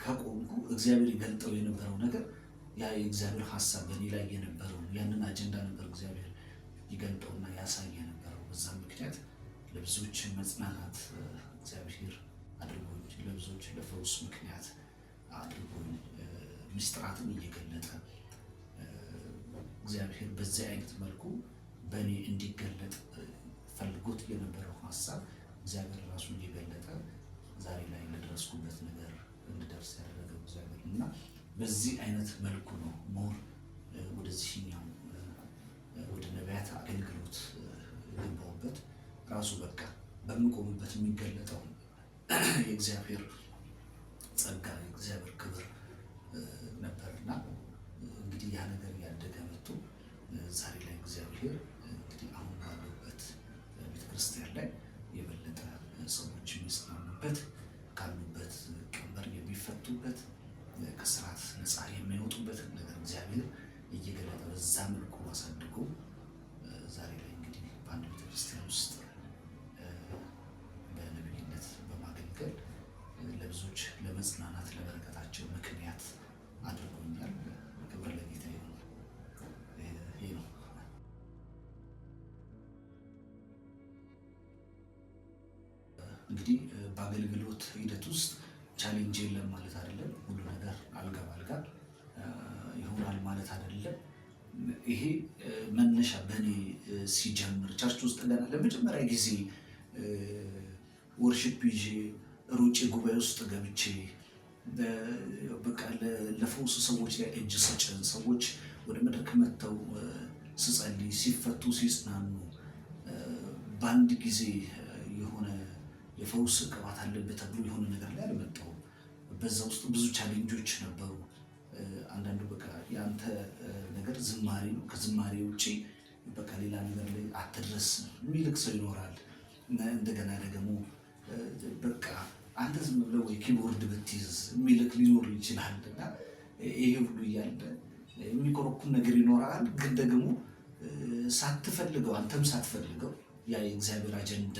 [SPEAKER 1] ከቆምኩ እግዚአብሔር ይገልጠው የነበረው ነገር ያ የእግዚአብሔር ሀሳብ በእኔ ላይ የነበረው ያንን አጀንዳ ነበር እግዚአብሔር ይገልጠውና ያሳይ የነበረው። በዛም ምክንያት ለብዙዎች መጽናናት እግዚአብሔር አድርጎኝ፣ ለብዙዎች ለፈውስ ምክንያት አድርጎኝ ምስጢራትን እየገለጠ እግዚአብሔር በዚህ አይነት መልኩ በእኔ እንዲገለጥ ፈልጎት የነበረው ሀሳብ እግዚአብሔር ራሱ እየገለጠ ዛሬ ላይ ለደረስኩበት ነገር እንድደርስ ያደረገው እግዚአብሔር እና በዚህ አይነት መልኩ ነው ሞር ወደዚህኛው ወደ ነቢያት አገልግሎት የገባሁበት። ራሱ በቃ በምቆምበት የሚገለጠው የእግዚአብሔር ጸጋ የእግዚአብሔር ክብር ነበርና እንግዲህ ያ ነገር ያደገ መጥቶ ዛሬ ላይ እግዚአብሔር እንግዲህ አሁን ባለበት ቤተክርስቲያን ላይ የበለጠ ሰዎች የሚጽናኑበት፣ ካሉበት ቀንበር የሚፈቱበት፣ ከስርዓት ነፃ የሚወጡበትን ነገር እግዚአብሔር እየገለጠ በዛ መልኩ አሳድጎ ዛሬ ላይ እንግዲህ በአንድ ቤተክርስቲያን ውስጥ በነቢይነት በማገልገል ለብዙዎች ለመጽናናት ለበረከታቸው ምክንያት አድርጎኛል። ክብር ለጌታ ይሁን። ይሄ ነው እንግዲህ በአገልግሎት ሂደት ውስጥ ቻሌንጅ የለም ማለት አይደለም። ሁሉ ነገር አልጋ ባልጋ ይሆናል ማለት አይደለም። ይሄ መነሻ በእኔ ሲጀምር ቸርች ውስጥ ገና ለመጀመሪያ ጊዜ ወርሺፕ ይዤ ሩጬ ጉባኤ ውስጥ ገብቼ በቃ ለፈውስ ሰዎች ላይ እጅ ስጭን፣ ሰዎች ወደ መድረክ መጥተው ስጸልይ ሲፈቱ ሲጽናኑ በአንድ ጊዜ የሆነ የፈውስ ቅባት አለበት ተብሎ የሆነ ነገር ላይ አልመጣሁም። በዛ ውስጥ ብዙ ቻሌንጆች ነበሩ። አንዳንዱ በቃ የአንተ ነገር ዝማሬ ነው፣ ከዝማሬ ውጭ በቃ ሌላ ነገር ላይ አትድረስ የሚልክ ሰው ይኖራል። እንደገና ደግሞ በቃ አንተ ዝም ብለህ ወይ ኪቦርድ ብትይዝ የሚልክ ሊኖር ይችላል። እና ይሄ ሁሉ እያለ የሚኮረኩም ነገር ይኖራል። ግን ደግሞ ሳትፈልገው አንተም ሳትፈልገው ያ የእግዚአብሔር አጀንዳ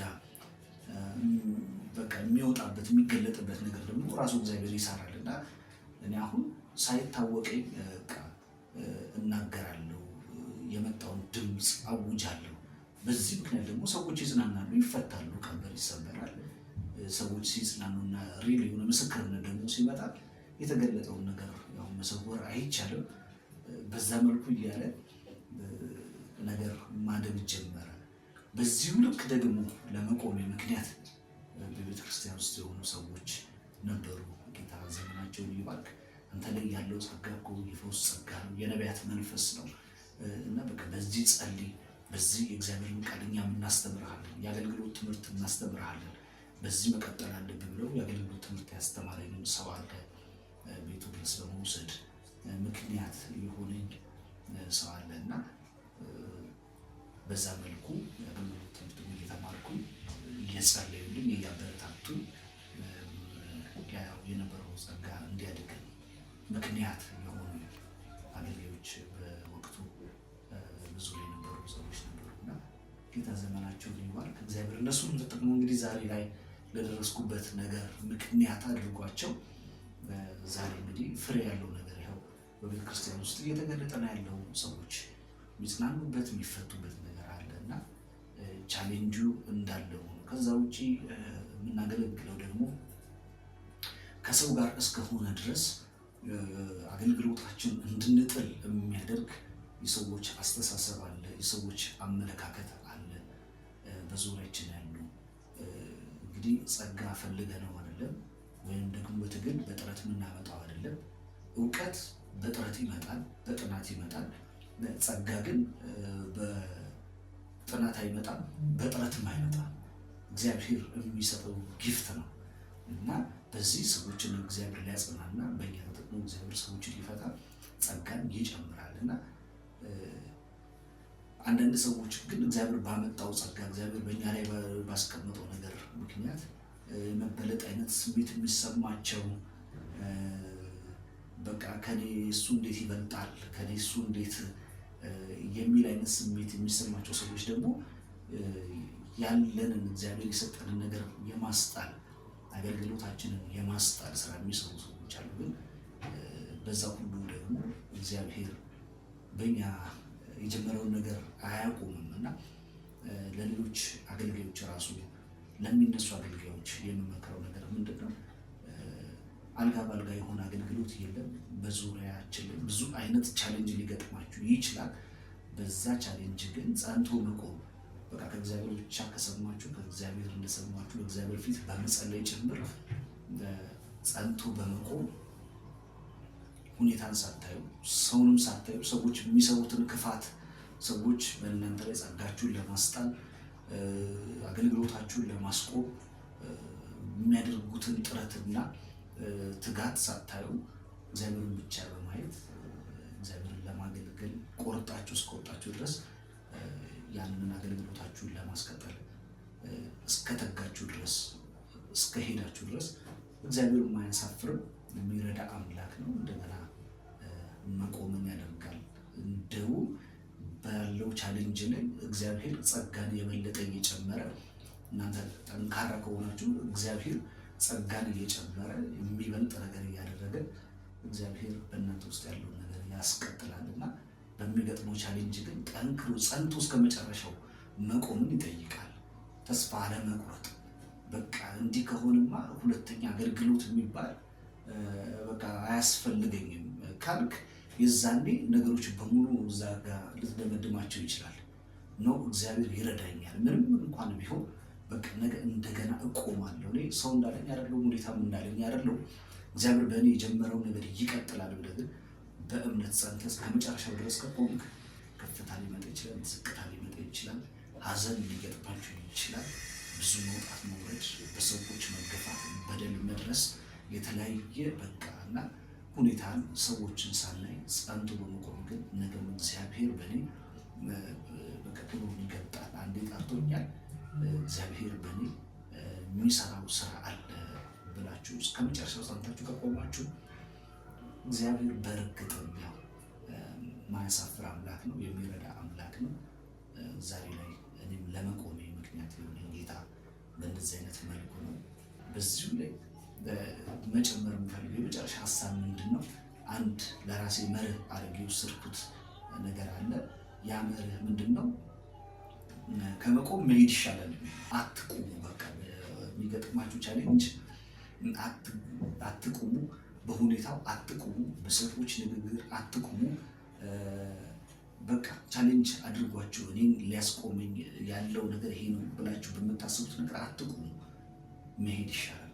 [SPEAKER 1] በቃ የሚወጣበት የሚገለጥበት ነገር ደግሞ ራሱ እግዚአብሔር ይሰራል። እና እኔ አሁን ሳይታወቀኝ በቃ እናገራለሁ፣ የመጣውን ድምፅ አውጃለሁ። በዚህ ምክንያት ደግሞ ሰዎች ይጽናናሉ፣ ይፈታሉ፣ ቀንበር ይሰበራል። ሰዎች ሲጽናኑና ሪል የሆነ ምስክርነት ደግሞ ሲመጣ የተገለጠውን ነገር ያው መሰወር አይቻልም። በዛ መልኩ እያለ ነገር ማደግ ጀመረ። በዚሁ ልክ ደግሞ ለመቆሜ ምክንያት በቤተክርስቲያን ውስጥ የሆኑ ሰዎች ነበሩ። ጌታ ዘመናቸውን ይባርክ። አንተ ላይ ያለው ጸጋ እኮ የፈውስ ጸጋ ነው፣ የነቢያት መንፈስ ነው እና በቃ በዚህ ጸልይ፣ በዚህ የእግዚአብሔርን ቃል እኛም እናስተምርሃለን፣ የአገልግሎት ትምህርት እናስተምርሃለን፣ በዚህ መቀጠል አለብህ ብለው የአገልግሎት ትምህርት ያስተማረኝም ሰው አለ። ቤቱ ድረስ በመውሰድ ምክንያት የሆነኝ ሰው አለ እና በዛ መልኩ የአገልግሎት ትምህርት እየተማርኩኝ እየጸለዩልኝ እያበረታቱኝ የነበረው ጸጋ እንዲያድግ ምክንያት የሆኑ አገልጋዮች በወቅቱ ብዙ የነበሩ ሰዎች ነበሩና ጌታ ዘመናቸውን ይባርክ። እግዚአብሔር እነሱን ተጠቅሞ እንግዲህ ዛሬ ላይ ለደረስኩበት ነገር ምክንያት አድርጓቸው ዛሬ እንግዲህ ፍሬ ያለው ነገር ያው በቤተ ክርስቲያን ውስጥ እየተገለጠ ነው ያለው። ሰዎች የሚጽናኑበት የሚፈቱበት ነገር አለ እና ቻሌንጁ እንዳለው ነው። ከዛ ውጪ የምናገለግለው ደግሞ ከሰው ጋር እስከሆነ ድረስ አገልግሎታችን እንድንጥል የሚያደርግ የሰዎች አስተሳሰብ አለ፣ የሰዎች አመለካከት አለ በዙሪያችን ያሉ። እንግዲህ ጸጋ ፈልገ ነው አይደለም፣ ወይም ደግሞ በትግል በጥረት የምናመጣው አይደለም። እውቀት በጥረት ይመጣል፣ በጥናት ይመጣል። ጸጋ ግን በጥናት አይመጣም፣ በጥረትም አይመጣም። እግዚአብሔር የሚሰጠው ጊፍት ነው እና በዚህ ሰዎችን እግዚአብሔር ሊያጽናና በእኛ ተጠቅሞ እግዚአብሔር ሰዎችን ሊፈታ ጸጋን ይጨምራል እና አንዳንድ ሰዎች ግን እግዚአብሔር ባመጣው ጸጋ እግዚአብሔር በእኛ ላይ ባስቀመጠው ነገር ምክንያት መበለጥ አይነት ስሜት የሚሰማቸው በቃ ከኔ እሱ እንዴት ይበልጣል፣ ከኔ እሱ እንዴት የሚል አይነት ስሜት የሚሰማቸው ሰዎች ደግሞ ያለንን እግዚአብሔር የሰጠንን ነገር የማስጣል አገልግሎታችንን የማስጣል ስራ የሚሰሩ ሰዎች አሉ። ግን በዛ ሁሉ ደግሞ እግዚአብሔር በእኛ የጀመረውን ነገር አያቆምም እና ለሌሎች አገልጋዮች ራሱ ለሚነሱ አገልጋዮች የምመክረው ነገር ምንድን ነው? አልጋ ባልጋ የሆነ አገልግሎት የለም። በዙሪያችን ላይ ብዙ አይነት ቻሌንጅ ሊገጥማችሁ ይችላል። በዛ ቻሌንጅ ግን ጸንቶ መቆም በቃ ከእግዚአብሔር ብቻ ከሰማችሁ ከእግዚአብሔር እንደሰማችሁ በእግዚአብሔር ፊት በመጸለይ ጭምር ጸንቶ በመቆም ሁኔታን ሳታዩ ሰውንም ሳታዩ ሰዎች የሚሰሩትን ክፋት ሰዎች በእናንተ ላይ ጸጋችሁን ለማስጣል አገልግሎታችሁን ለማስቆም የሚያደርጉትን ጥረትና ትጋት ሳታዩ እግዚአብሔርን ብቻ በማየት እግዚአብሔርን ለማገልገል ቆርጣችሁ እስከወጣችሁ ድረስ ያንን አገልግሎታችሁን ለማስቀጠል እስከተጋችሁ ድረስ እስከሄዳችሁ ድረስ እግዚአብሔር የማያሳፍርም የሚረዳ አምላክ ነው። እንደገና መቆምን ያደርጋል። እንደውም ባለው ቻሌንጅ ላይ እግዚአብሔር ጸጋን የበለጠ እየጨመረ እናንተ ጠንካራ ከሆናችሁ እግዚአብሔር ጸጋን እየጨመረ የሚበልጥ ነገር እያደረገ እግዚአብሔር በእናንተ ውስጥ ያለውን ነገር ያስቀጥላል እና በሚገጥመው ቻሌንጅ ግን ጠንክሮ ጸንቶ እስከ መጨረሻው መቆምን ይጠይቃል። ተስፋ አለመቁረጥ። በቃ እንዲህ ከሆነማ ሁለተኛ አገልግሎት የሚባል በቃ አያስፈልገኝም ካልክ የዛኔ ነገሮች በሙሉ እዛ ጋር ልትደመድማቸው ይችላል። ነው እግዚአብሔር ይረዳኛል ምንም እንኳን ቢሆን በቃ ነገ እንደገና እቆማለሁ። እኔ ሰው እንዳለኝ አይደለሁም፣ ሁኔታም እንዳለኝ አይደለሁም። እግዚአብሔር በእኔ የጀመረው ነገር ይቀጥላል ብለህ ግን በእምነት ጸንተህ ከመጨረሻው ድረስ ከቆምክ ከፍታ ሊመጣ ይችላል፣ ዝቅታ ሊመጣ ይችላል፣ ሀዘን ሊገጥማችሁ ይችላል። ብዙ መውጣት መውረድ፣ በሰዎች መገፋት፣ በደል መድረስ፣ የተለያየ በቃ እና ሁኔታን ሰዎችን ሳናይ ጸንቶ በመቆም ግን ነገም እግዚአብሔር በእኔ በቃ ክብሩን ይገልጣል። አንዴ ጠርቶኛል፣ እግዚአብሔር በእኔ የሚሰራው ስራ አለ ብላችሁ እስከ መጨረሻው ጸንታችሁ ከቆማችሁ እግዚአብሔር በእርግጥም ያው ማያሳፍር አምላክ ነው፣ የሚረዳ አምላክ ነው። ዛሬ ላይ እኔም ለመቆሜ ምክንያት የሆነ ጌታ በእንደዚህ አይነት መልኩ ነው። በዚሁ ላይ መጨመር የምፈልገው የመጨረሻ ሀሳብ ምንድን ነው? አንድ ለራሴ መርህ አድርጌ የወሰድኩት ነገር አለ። ያ መርህ ምንድን ነው? ከመቆም መሄድ ይሻላል። አትቁሙ። በቃ የሚገጥማችሁ ቻሌንጅ አትቁሙ፣ በሁኔታው አትቁሙ፣ በሰዎች ንግግር አትቁሙ። በቃ ቻሌንጅ አድርጓችሁ እኔን ሊያስቆመኝ ያለው ነገር ይሄ ነው ብላችሁ በምታስቡት ነገር አትቁሙ። መሄድ ይሻላል።